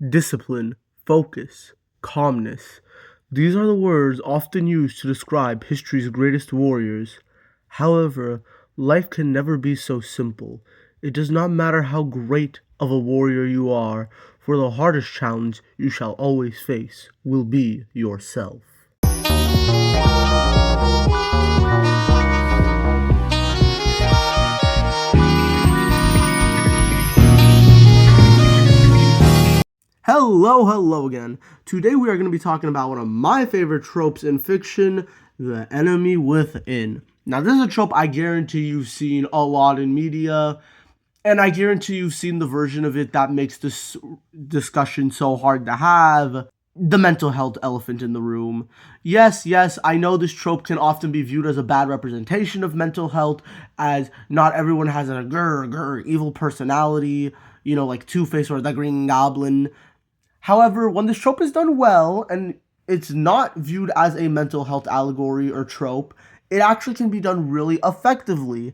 Discipline, focus, calmness. These are the words often used to describe history's greatest warriors. However, life can never be so simple. It does not matter how great of a warrior you are, for the hardest challenge you shall always face will be yourself. Hello again. Today we are going to be talking about one of my favorite tropes in fiction, the enemy within. Now, this is a trope I guarantee you've seen a lot in media, and I guarantee you've seen the version of it that makes this discussion so hard to have. The mental health elephant in the room. Yes, I know this trope can often be viewed as a bad representation of mental health, as not everyone has a evil personality, like Two-Face or the Green Goblin. However, when this trope is done well, and it's not viewed as a mental health allegory or trope, it actually can be done really effectively.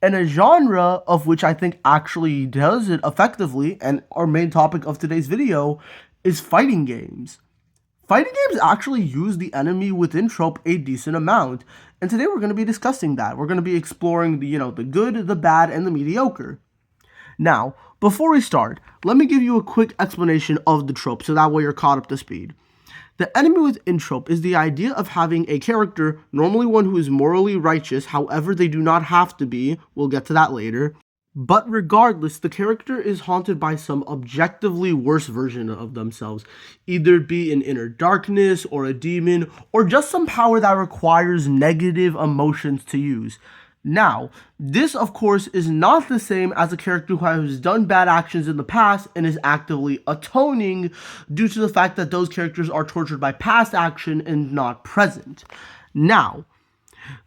And a genre of which I think actually does it effectively, and our main topic of today's video, is fighting games. Fighting games actually use the enemy within trope a decent amount, and today we're going to be discussing that. We're going to be exploring the good, the bad, and the mediocre. Now, before we start, let me give you a quick explanation of the trope so that way you're caught up to speed. The enemy within trope is the idea of having a character, normally one who is morally righteous, however they do not have to be, we'll get to that later, but regardless, the character is haunted by some objectively worse version of themselves, either it be an inner darkness or a demon, or just some power that requires negative emotions to use. Now, this of course is not the same as a character who has done bad actions in the past and is actively atoning due to the fact that those characters are tortured by past action and not present. Now,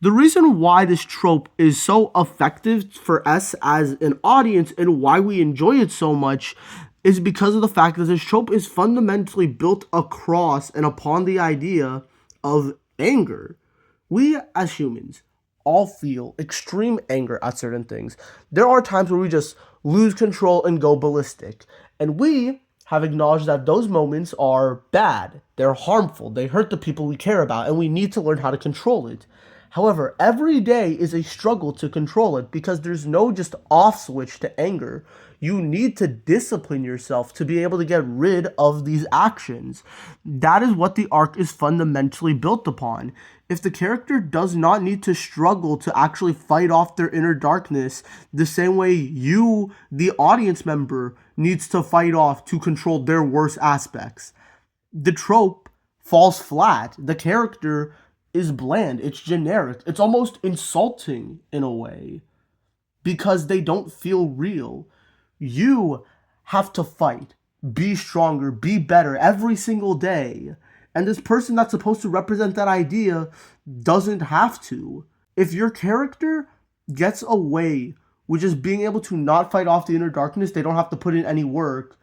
the reason why this trope is so effective for us as an audience and why we enjoy it so much is because of the fact that this trope is fundamentally built across and upon the idea of anger. We as humans all feel extreme anger at certain things. There are times where we just lose control and go ballistic. And we have acknowledged that those moments are bad, they're harmful, they hurt the people we care about, and we need to learn how to control it. However, every day is a struggle to control it because there's no just off switch to anger. You need to discipline yourself to be able to get rid of these actions. That is what the arc is fundamentally built upon. If the character does not need to struggle to actually fight off their inner darkness the same way you, the audience member, needs to fight off to control their worst aspects, the trope falls flat. The character is bland, it's generic, it's almost insulting in a way because they don't feel real. You have to fight, be stronger, be better every single day. And this person that's supposed to represent that idea doesn't have to. If your character gets away with just being able to not fight off the inner darkness, they don't have to put in any work,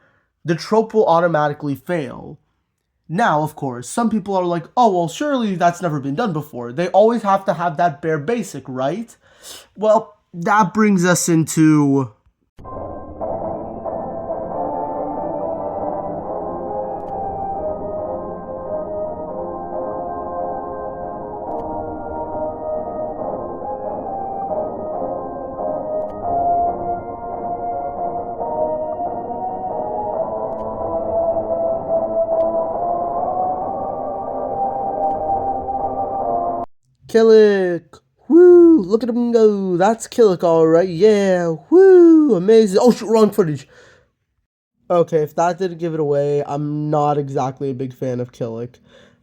the trope will automatically fail. Now, of course, some people are like, oh, well, surely that's never been done before. They always have to have that bare basic, right? Well, that brings us into Killick. Woo! Look at him go. That's Killick, alright. Yeah. Woo! Amazing. Oh, shoot, wrong footage. Okay, if that didn't give it away, I'm not exactly a big fan of Killick.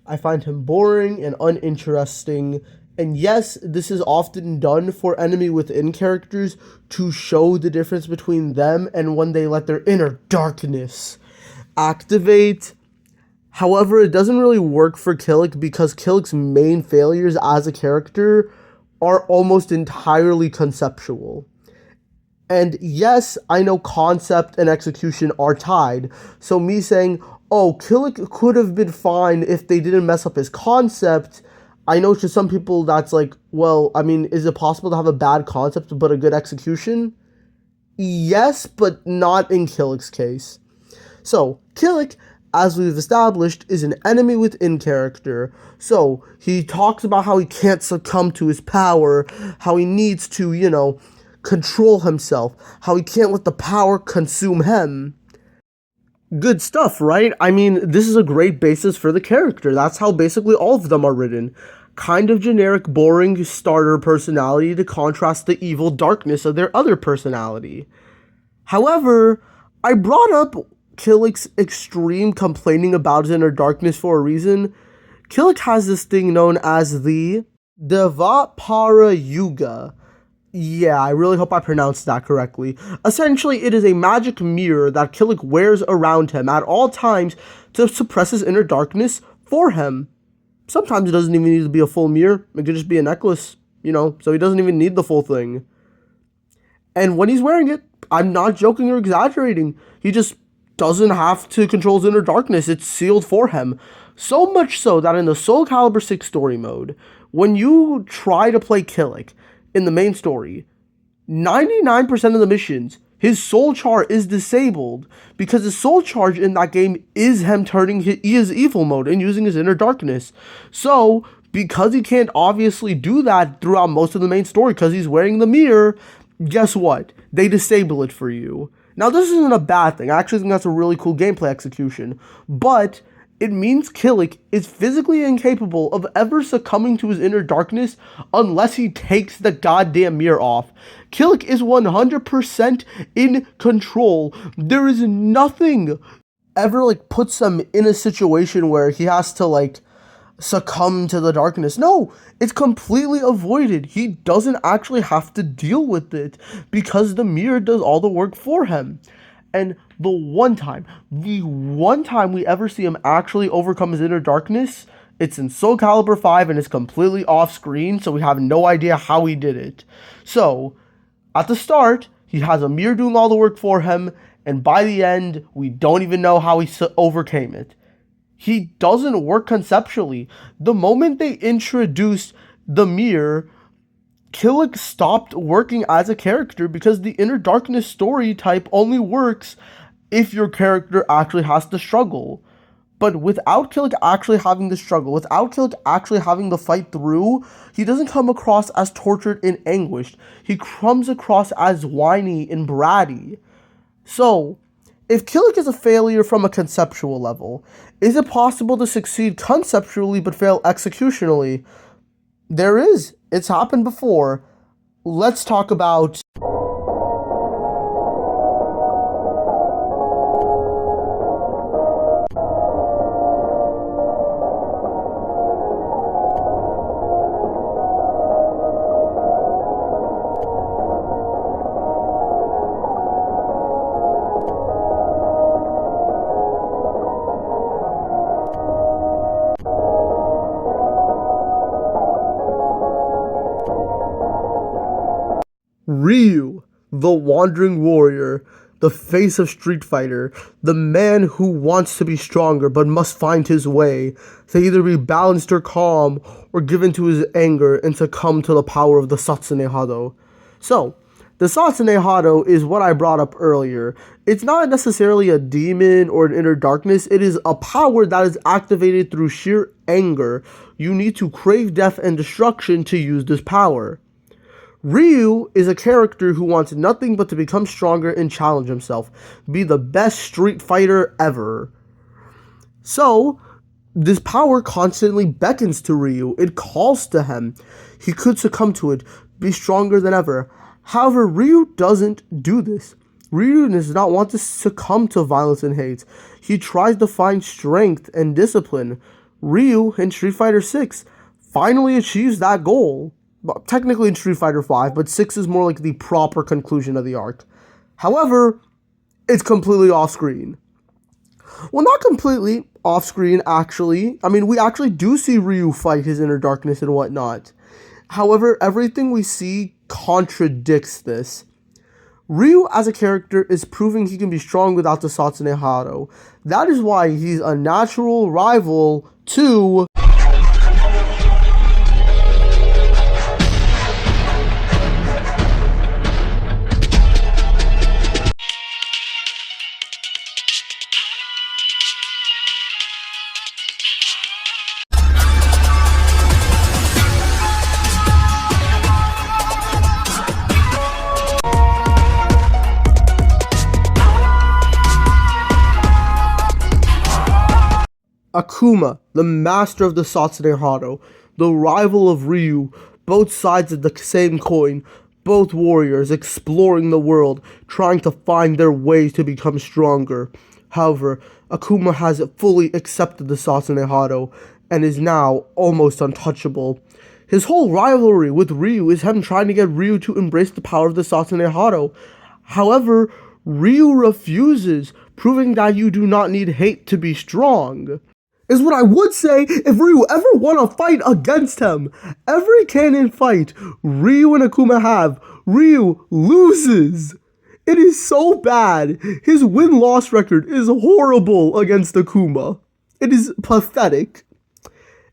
I find him boring and uninteresting. And yes, this is often done for enemy within characters to show the difference between them and when they let their inner darkness activate. However, it doesn't really work for Killick because Killick's main failures as a character are almost entirely conceptual. And yes, I know concept and execution are tied. So me saying, oh, Killick could have been fine if they didn't mess up his concept, I know to some people that's like, well, I mean, is it possible to have a bad concept but a good execution? Yes, but not in Killick's case. So, Kilik, as we've established, is an enemy within character. So, he talks about how he can't succumb to his power, how he needs to, control himself, how he can't let the power consume him. Good stuff, right? I mean, this is a great basis for the character. That's how basically all of them are written. Kind of generic, boring starter personality to contrast the evil darkness of their other personality. However, I brought up Kilik's extreme complaining about his inner darkness for a reason. Kilik has this thing known as the Dvapara Yuga. Yeah, I really hope I pronounced that correctly. Essentially, it is a magic mirror that Kilik wears around him at all times to suppress his inner darkness for him. Sometimes it doesn't even need to be a full mirror. It could just be a necklace, so he doesn't even need the full thing. And when he's wearing it, I'm not joking or exaggerating. He just doesn't have to control his inner darkness. It's sealed for him. So much so that in the Soul Calibur 6 story mode, when you try to play Kilik in the main story, 99% of the missions, his soul char is disabled because his soul charge in that game is him turning his evil mode and using his inner darkness. So, because he can't obviously do that throughout most of the main story because he's wearing the mirror, guess what? They disable it for you. Now, this isn't a bad thing. I actually think that's a really cool gameplay execution. But it means Kilik is physically incapable of ever succumbing to his inner darkness unless he takes the goddamn mirror off. Kilik is 100% in control. There is nothing ever puts him in a situation where he has to succumb to the darkness. No, it's completely avoided. He doesn't actually have to deal with it because the mirror does all the work for him. And the one time we ever see him actually overcome his inner darkness, it's in Soul Calibur 5 and it's completely off screen, so we have no idea how he did it. So, at the start, he has a mirror doing all the work for him, and by the end, we don't even know how he overcame it. He doesn't work conceptually. The moment they introduced the mirror, Kilik stopped working as a character because the inner darkness story type only works if your character actually has to struggle. But without Kilik actually having to struggle, without Kilik actually having to fight through, he doesn't come across as tortured and anguished. He comes across as whiny and bratty. So, if Kilik is a failure from a conceptual level, is it possible to succeed conceptually but fail executionally? There is. It's happened before. Let's talk about Ryu, the wandering warrior, the face of Street Fighter, the man who wants to be stronger but must find his way to either be balanced or calm or give in to his anger and succumb to the power of the Satsune Hado. So, the Satsune Hado is what I brought up earlier. It's not necessarily a demon or an inner darkness, it is a power that is activated through sheer anger. You need to crave death and destruction to use this power. Ryu is a character who wants nothing but to become stronger and challenge himself, be the best Street Fighter ever. So, this power constantly beckons to Ryu, it calls to him. He could succumb to it, be stronger than ever. However, Ryu doesn't do this. Ryu does not want to succumb to violence and hate. He tries to find strength and discipline. Ryu in Street Fighter 6 finally achieves that goal. Technically in Street Fighter 5, but 6 is more like the proper conclusion of the arc. However, it's completely off-screen. Well, not completely off-screen, actually. I mean, we actually do see Ryu fight his inner darkness and whatnot. However, everything we see contradicts this. Ryu, as a character, is proving he can be strong without the Satsune Hado. That is why he's a natural rival to Akuma, the master of the Satsune Hado, the rival of Ryu, both sides of the same coin, both warriors exploring the world, trying to find their ways to become stronger. However, Akuma has fully accepted the Satsune Hado and is now almost untouchable. His whole rivalry with Ryu is him trying to get Ryu to embrace the power of the Satsune Hado. However, Ryu refuses, proving that you do not need hate to be strong. Is what I would say if Ryu ever won a fight against him. Every canon fight Ryu and Akuma have, Ryu loses. It is so bad. His win-loss record is horrible against Akuma. It is pathetic.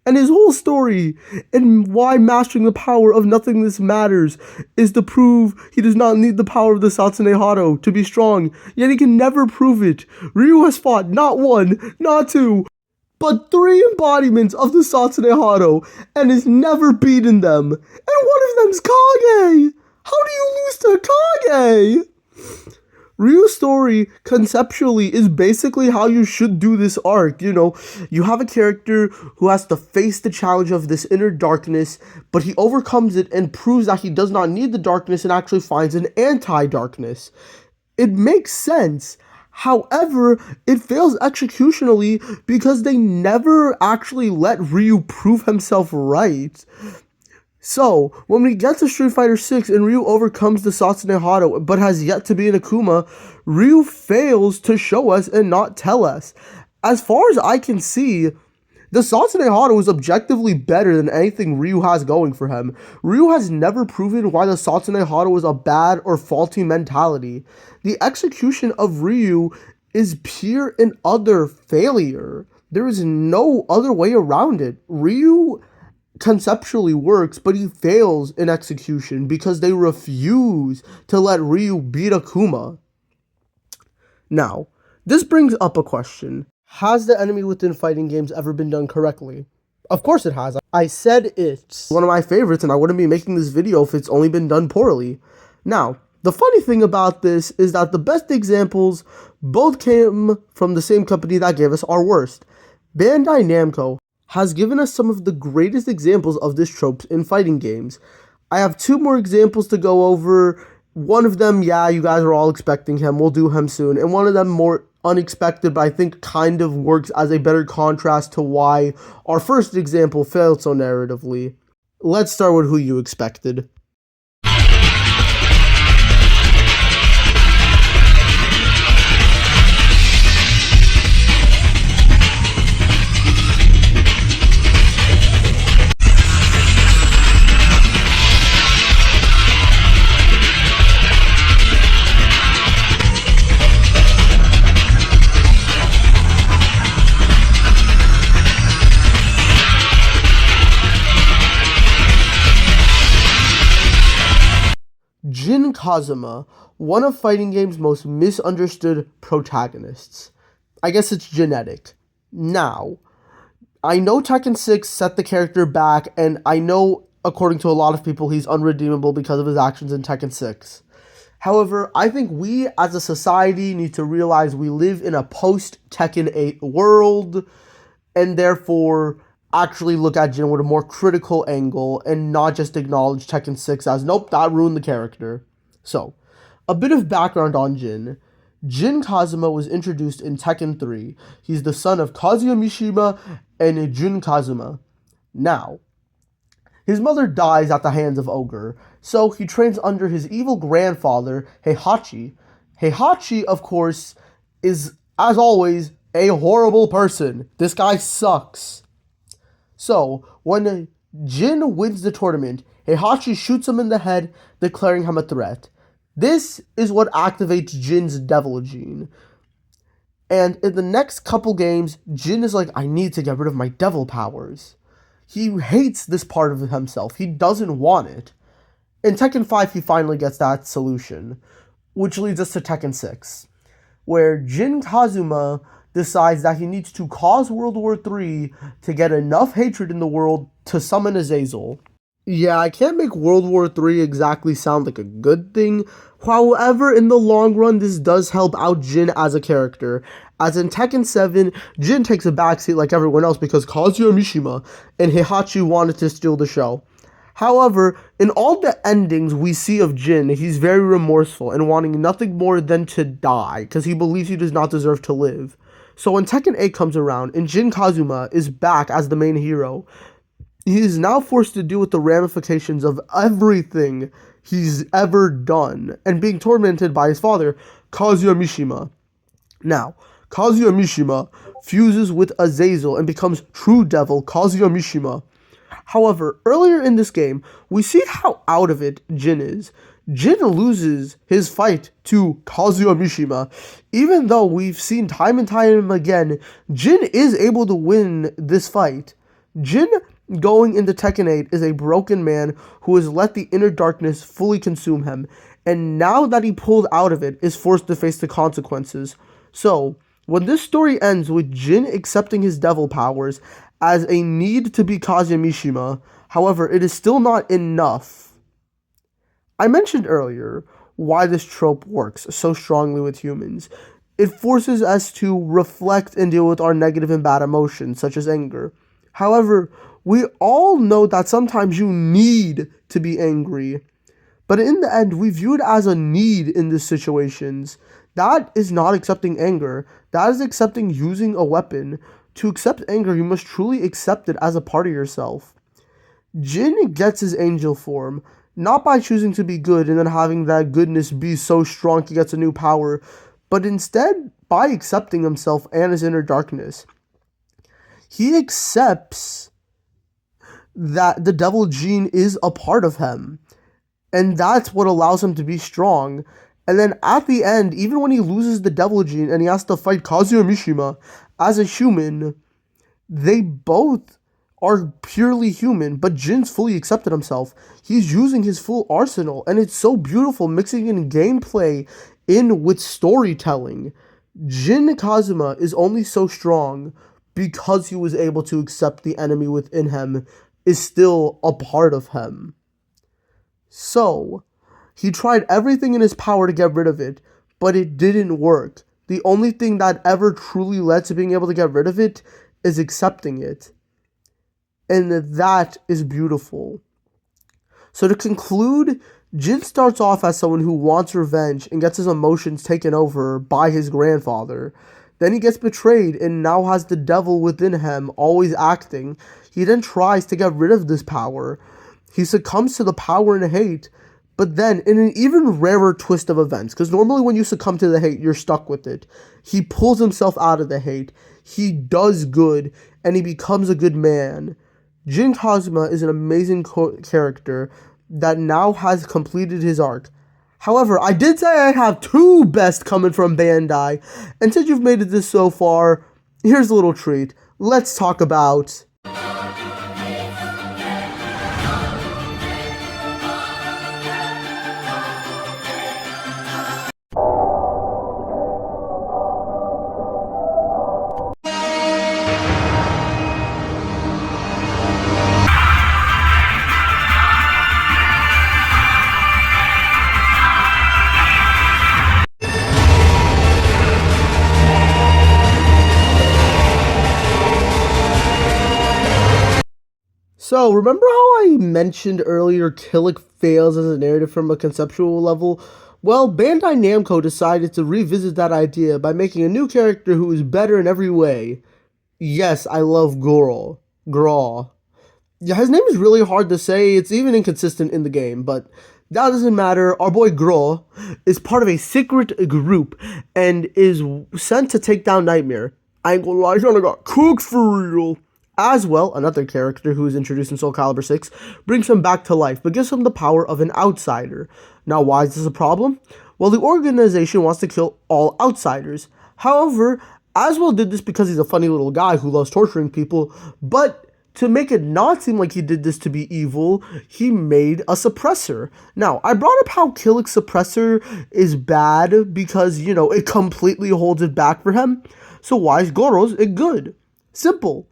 And his whole story and why mastering the power of nothingness matters is to prove he does not need the power of the Satsune Hado to be strong, yet he can never prove it. Ryu has fought not one, not two, but 3 embodiments of the Satsune Hado and has never beaten them. And one of them's Kage! How do you lose to Kage? Ryu's story, conceptually, is basically how you should do this arc. You know, you have a character who has to face the challenge of this inner darkness, but he overcomes it and proves that he does not need the darkness and actually finds an anti-darkness. It makes sense. However, it fails executionally because they never actually let Ryu prove himself right. So, when we get to Street Fighter 6 and Ryu overcomes the Satsune Hado but has yet to be an Akuma, Ryu fails to show us and not tell us. As far as I can see, the Satsune Hado is objectively better than anything Ryu has going for him. Ryu has never proven why the Satsune Hado is a bad or faulty mentality. The execution of Ryu is pure and utter failure. There is no other way around it. Ryu conceptually works, but he fails in execution because they refuse to let Ryu beat Akuma. Now, this brings up a question. Has the enemy within fighting games ever been done correctly? Of course it has. I said it's one of my favorites, and I wouldn't be making this video if it's only been done poorly. Now, the funny thing about this is that the best examples both came from the same company that gave us our worst. Bandai Namco has given us some of the greatest examples of this trope in fighting games. I have 2 more examples to go over. One of them, yeah, you guys are all expecting him. We'll do him soon. And one of them more unexpected, but I think kind of works as a better contrast to why our first example failed so narratively. Let's start with who you expected. Jin Kazuma, one of fighting games' most misunderstood protagonists. I guess it's genetic. Now, I know Tekken 6 set the character back, and I know, according to a lot of people, he's unredeemable because of his actions in Tekken 6. However, I think we as a society need to realize we live in a post-Tekken 8 world, and therefore actually look at Jin with a more critical angle and not just acknowledge Tekken 6 as, nope, that ruined the character. So, a bit of background on Jin. Jin Kazuma was introduced in Tekken 3. He's the son of Kazuya Mishima and Jun Kazuma. Now, his mother dies at the hands of Ogre, so he trains under his evil grandfather, Heihachi. Heihachi, of course, is, as always, a horrible person. This guy sucks. So, when Jin wins the tournament, Heihachi shoots him in the head, declaring him a threat. This is what activates Jin's devil gene. And in the next couple games, Jin is like, I need to get rid of my devil powers. He hates this part of himself. He doesn't want it. In Tekken 5, he finally gets that solution, which leads us to Tekken 6, where Jin Kazuma decides that he needs to cause World War III to get enough hatred in the world to summon Azazel. Yeah, I can't make World War III exactly sound like a good thing. However, in the long run, this does help out Jin as a character. As in Tekken 7, Jin takes a backseat like everyone else because Kazuya Mishima and Heihachi wanted to steal the show. However, in all the endings we see of Jin, he's very remorseful and wanting nothing more than to die because he believes he does not deserve to live. So when Tekken 8 comes around and Jin Kazuma is back as the main hero, he is now forced to deal with the ramifications of everything he's ever done and being tormented by his father, Kazuya Mishima. Now, Kazuya Mishima fuses with Azazel and becomes True Devil Kazuya Mishima. However, earlier in this game, we see how out of it Jin is. Jin loses his fight to Kazuya Mishima. Even though we've seen time and time again, Jin is able to win this fight. Jin going into Tekken 8 is a broken man who has let the inner darkness fully consume him, and now that he pulled out of it, is forced to face the consequences. So, when this story ends with Jin accepting his devil powers as a need to be Kazuya Mishima, however, it is still not enough. I mentioned earlier why this trope works so strongly with humans. It forces us to reflect and deal with our negative and bad emotions, such as anger. However, we all know that sometimes you need to be angry. But in the end, we view it as a need in these situations. That is not accepting anger. That is accepting using a weapon. To accept anger, you must truly accept it as a part of yourself. Jin gets his angel form, not by choosing to be good and then having that goodness be so strong he gets a new power, but instead by accepting himself and his inner darkness. He accepts that the devil gene is a part of him. And that's what allows him to be strong. And then at the end, even when he loses the devil gene and he has to fight Kazuya Mishima as a human, they both are purely human, but Jin's fully accepted himself. He's using his full arsenal, and it's so beautiful mixing in gameplay in with storytelling. Jin Kazuma is only so strong because he was able to accept the enemy within him is still a part of him. So, he tried everything in his power to get rid of it, but it didn't work. The only thing that ever truly led to being able to get rid of it is accepting it. And that is beautiful. So to conclude, Jin starts off as someone who wants revenge and gets his emotions taken over by his grandfather. Then he gets betrayed and now has the devil within him always acting. He then tries to get rid of this power. He succumbs to the power and hate, but then in an even rarer twist of events, because normally when you succumb to the hate, you're stuck with it. He pulls himself out of the hate. He does good, and he becomes a good man. Jin Kazuma is an amazing character that now has completed his arc. However, I did say I have two best coming from Bandai, and since you've made it this so far, here's a little treat. Let's talk about... So, remember how I mentioned earlier Kilik fails as a narrative from a conceptual level? Well, Bandai Namco decided to revisit that idea by making a new character who is better in every way. Yes, I love Goro. Graw. Yeah, his name is really hard to say, it's even inconsistent in the game, but that doesn't matter. Our boy Graw is part of a secret group and is sent to take down Nightmare. I ain't gonna lie, he got cooked for real. As well, another character who is introduced in Soul Calibur 6 brings him back to life, but gives him the power of an outsider. Now, why is this a problem? Well, the organization wants to kill all outsiders. However, Aswell did this because he's a funny little guy who loves torturing people, but to make it not seem like he did this to be evil, he made a suppressor. Now, I brought up how Kilik's suppressor is bad because, it completely holds it back for him. So why is Goro's it good? Simple.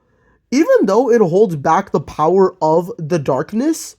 Even though it holds back the power of the darkness,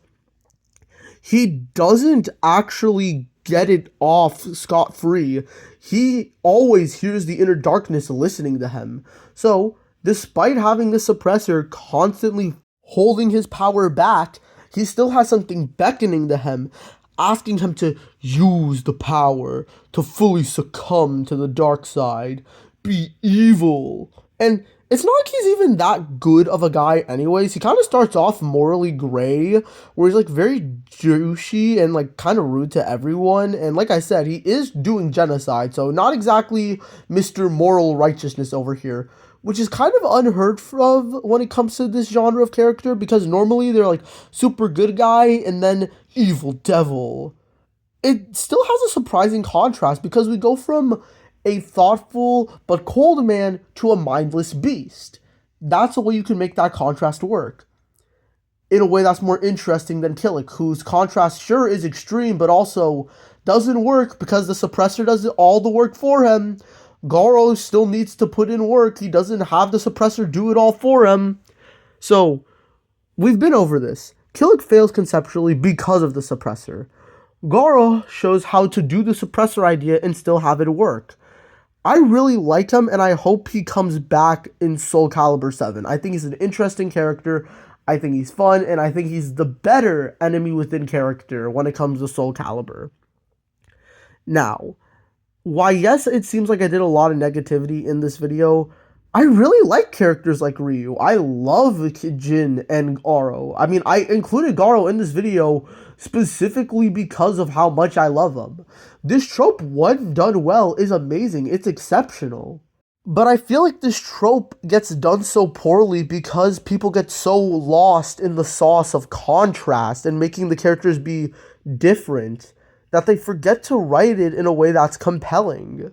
he doesn't actually get it off scot-free. He always hears the inner darkness listening to him. So, despite having the suppressor constantly holding his power back, he still has something beckoning to him, asking him to use the power, to fully succumb to the dark side, be evil. And it's not like he's even that good of a guy anyways. He kind of starts off morally gray, where he's like very douchey and like kind of rude to everyone. And like I said, he is doing genocide, so not exactly Mr. Moral Righteousness over here, which is kind of unheard of when it comes to this genre of character, because normally they're like super good guy and then evil devil. It still has a surprising contrast because we go from a thoughtful but cold man to a mindless beast. That's a way you can make that contrast work. In a way that's more interesting than Kilik, whose contrast sure is extreme, but also doesn't work because the suppressor does all the work for him. Garo still needs to put in work. He doesn't have the suppressor do it all for him. So, we've been over this. Kilik fails conceptually because of the suppressor. Garo shows how to do the suppressor idea and still have it work. I really like him, and I hope he comes back in Soul Calibur 7. I think he's an interesting character, I think he's fun, and I think he's the better enemy within character when it comes to Soul Calibur. Now, why yes, it seems like I did a lot of negativity in this video, I really like characters like Ryu. I love Jin and Garo. I mean, I included Garo in this video specifically because of how much I love him. This trope, when done well, is amazing. It's exceptional. But I feel like this trope gets done so poorly because people get so lost in the sauce of contrast and making the characters be different that they forget to write it in a way that's compelling.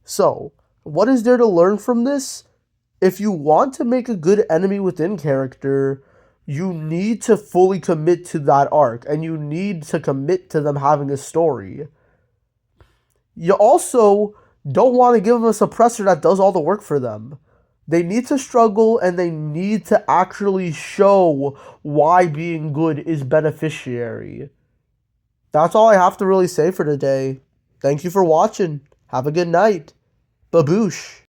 So, what is there to learn from this? If you want to make a good enemy within character, you need to fully commit to that arc, and you need to commit to them having a story. You also don't want to give them a suppressor that does all the work for them. They need to struggle, and they need to actually show why being good is beneficiary. That's all I have to really say for today. Thank you for watching. Have a good night. Baboosh.